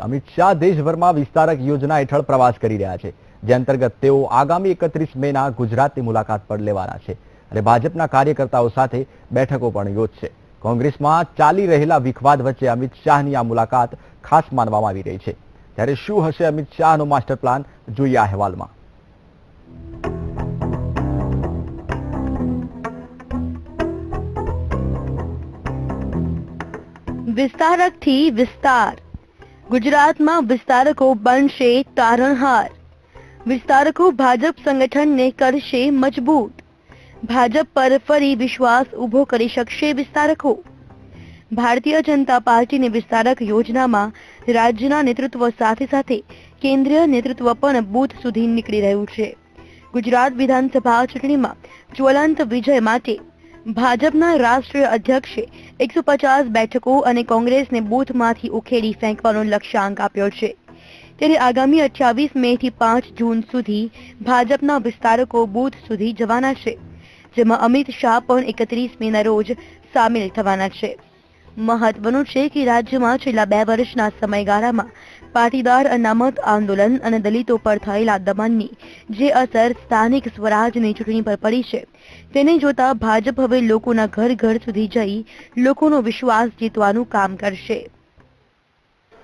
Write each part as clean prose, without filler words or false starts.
અમિત શાહ દેશભરમાં વિસ્તારક યોજના હેઠળ પ્રવાસ કરી રહ્યા છે, જે અંતર્ગત તેઓ આગામી 31 મેના ગુજરાતની મુલાકાત પર લેવાના છે અને ભાજપના કાર્યકર્તાઓ સાથે બેઠકો પણ યોજશે। કોંગ્રેસમાં ચાલી રહેલા વિખવાદ વચ્ચે અમિત શાહની આ મુલાકાત ખાસ માનવામાં આવી રહી છે। ત્યારે શું હશે અમિત શાહનો માસ્ટર પ્લાન, જોઈએ આ અહેવાલમાં। વિસ્તારકથી વિસ્તાર, ગુજરાતમાં વિસ્તારકો બનશે તારણહાર। વિસ્તારકો ભાજપ સંગઠનને કરશે મજબૂત। ભાજપ પર ફરી વિશ્વાસ ઉભો કરી શકશે વિસ્તારકો। ભારતીય જનતા પાર્ટીની વિસ્તારક યોજનામાં રાજ્યના નેતૃત્વ સાથે સાથે કેન્દ્રીય નેતૃત્વ પણ બૂથ સુધી નીકળી રહ્યું છે। ગુજરાત વિધાનસભા ચૂંટણીમાં જ્વલંત વિજય માટે ભાજપના રાષ્ટ્રીય અધ્યક્ષે 150 બેઠકો અને કોંગ્રેસને બૂથમાંથી ઉખેડી ફેંકવાનો લક્ષ્યાંક આપ્યો છે। ત્યારે આગામી 28 મે થી 5 જૂન સુધી ભાજપના વિસ્તારકો બૂથ સુધી જવાના છે, જેમાં અમિત શાહ પણ 31 મેના રોજ સામેલ થવાના છે। મહત્વનું છે કે રાજ્યમાં છેલ્લા 2 વર્ષના સમયગાળામાં પાટીદાર અનામત આંદોલન અને દલિતો પર થયેલા દમનની જે અસર સ્થાનિક સ્વરાજની ચૂંટણી પર પડી છે, તેને જોતા ભાજપ હવે લોકોના ઘર ઘર સુધી જઈ લોકોનો વિશ્વાસ જીતવાનું કામ કરશે।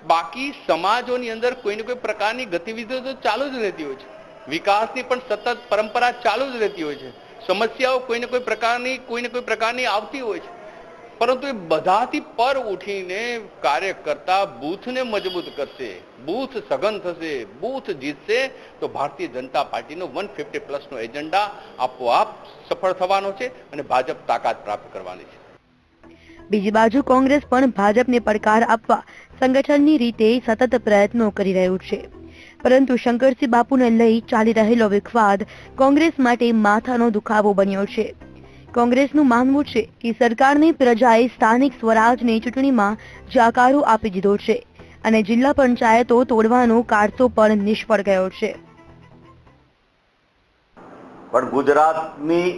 બાકી સમાજોની અંદર કોઈને કોઈ પ્રકારની ગતિવિધિઓ તો ચાલુ જ રહેતી હોય છે, વિકાસની પણ સતત પરંપરા ચાલુ જ રહેતી હોય છે, સમસ્યાઓ કોઈને કોઈ પ્રકારની આવતી હોય છે, પરંતુ એ બધાથી પર ઉઠીને કાર્યકર્તા બૂથને મજબૂત કરશે, બૂથ સઘન થશે, બૂથ જીતશે તો ભારતીય જનતા પાર્ટીનો 150+ નો એજન્ડા આપોઆપ સફળ થવાનો છે અને ભાજપ તાકાત પ્રાપ્ત કરવાની છે। બીજી બાજુ કોંગ્રેસ પણ ભાજપને પડકાર આપવા સંગઠનની રીતે સતત પ્રયત્નો કરી રહ્યું છે, પરંતુ શંકરસિંહ બાપુને લઈ ચાલી રહેલો વિખવાદ કોંગ્રેસ માટે માથાનો દુખાવો બન્યો છે। કોંગ્રેસનું માનવું છે કે સરકારની પ્રજાએ સ્થાનિક સ્વરાજની ચૂંટણીમાં જાકારો આપી દીધો છે અને જિલ્લા પંચાયતો તોડવાનો કારસો પણ નિષ્ફળ ગયો છે। પણ ગુજરાતની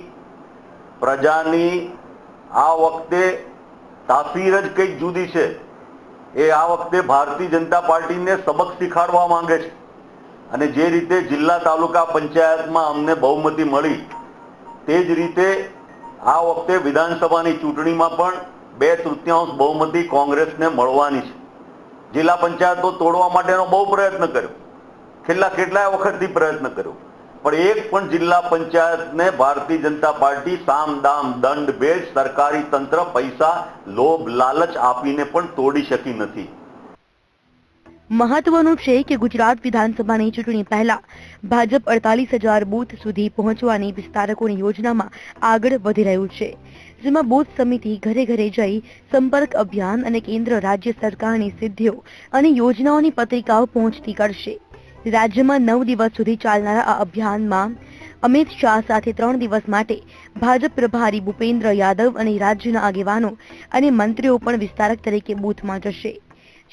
પ્રજાની આ વખતે તાસીર જ કંઈક જુદી છે। એ આ વખતે ભારતીય જનતા પાર્ટીને સબક શીખવાડવા માંગે છે અને જે રીતે જિલ્લા તાલુકા પંચાયતમાં અમને બહુમતી મળી, તે જ રીતે આ વખતે વિધાનસભાની ચૂંટણીમાં પણ 2/3 બહુમતી કોંગ્રેસને મળવાની છે। જિલ્લા પંચાયતો તોડવા માટેનો બહુ પ્રયત્ન કર્યો, કેટલાય વખતથી પ્રયત્ન કર્યો, પણ એક પણ જિલ્લા પંચાયતને ભારતીય જનતા પાર્ટી સામ દામ દંડ ભેદ સરકારી તંત્ર પૈસા લોભ લાલચ આપીને પણ તોડી શકી નથી। મહત્વનું છે કે ગુજરાત વિધાનસભાની ચૂંટણી પહેલા ભાજપ 48,000 બૂથ સુધી પહોંચવાની વિસ્તારકોની યોજનામાં આગળ વધી રહ્યું છે, જેમાં બૂથ સમિતિ ઘરે ઘરે જઈ સંપર્ક અભિયાન અને કેન્દ્ર રાજ્ય સરકારની સિદ્ધિઓ અને યોજનાઓની પત્રિકાઓ પહોંચતી કરશે। રાજ્યમાં 9 દિવસ સુધી ચાલનારા આ અભિયાનમાં અમિત શાહ સાથે 3 દિવસ માટે ભાજપ પ્રભારી ભૂપેન્દ્ર યાદવ અને રાજ્યના આગેવાનો અને મંત્રીઓ પણ વિસ્તારક તરીકે બૂથમાં જશે।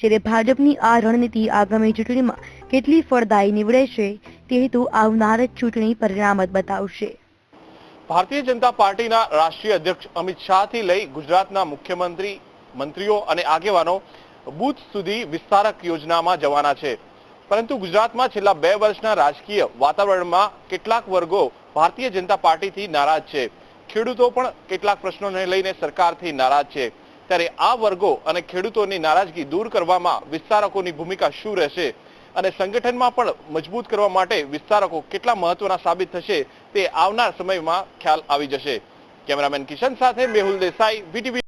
જ્યારે ભાજપની આ રણનીતિ આગામી ચૂંટણીમાં કેટલી ફળદાયી નીવડે છે તે તો આવનાર ચૂંટણી પરિણામ જ બતાવશે। ભારતીય જનતા પાર્ટીના રાષ્ટ્રીય અધ્યક્ષ અમિત શાહથી લઈ ગુજરાતના મુખ્યમંત્રી, મંત્રીઓ અને આગેવાનો બૂથ સુધી વિસ્તારક યોજનામાં જવાના છે, પરંતુ ગુજરાતમાં છેલ્લા 2 વર્ષના રાજકીય વાતાવરણમાં કેટલાક વર્ગો ભારતીય જનતા પાર્ટીથી નારાજ છે। ખેડૂતો પણ કેટલાક પ્રશ્નોને લઈને સરકારથી નારાજ છે। ત્યારે આ વર્ગો અને ખેડૂતોની નારાજગી દૂર કરવામાં વિસ્તારકોની ભૂમિકા શું રહેશે અને સંગઠનમાં પણ મજબૂત કરવા માટે વિસ્તારકો કેટલા મહત્વના સાબિત થશે તે આવનાર સમયમાં ખ્યાલ આવી જશે। કેમેરામેન કિશન સાથે મેહુલ દેસાઈ, VTV।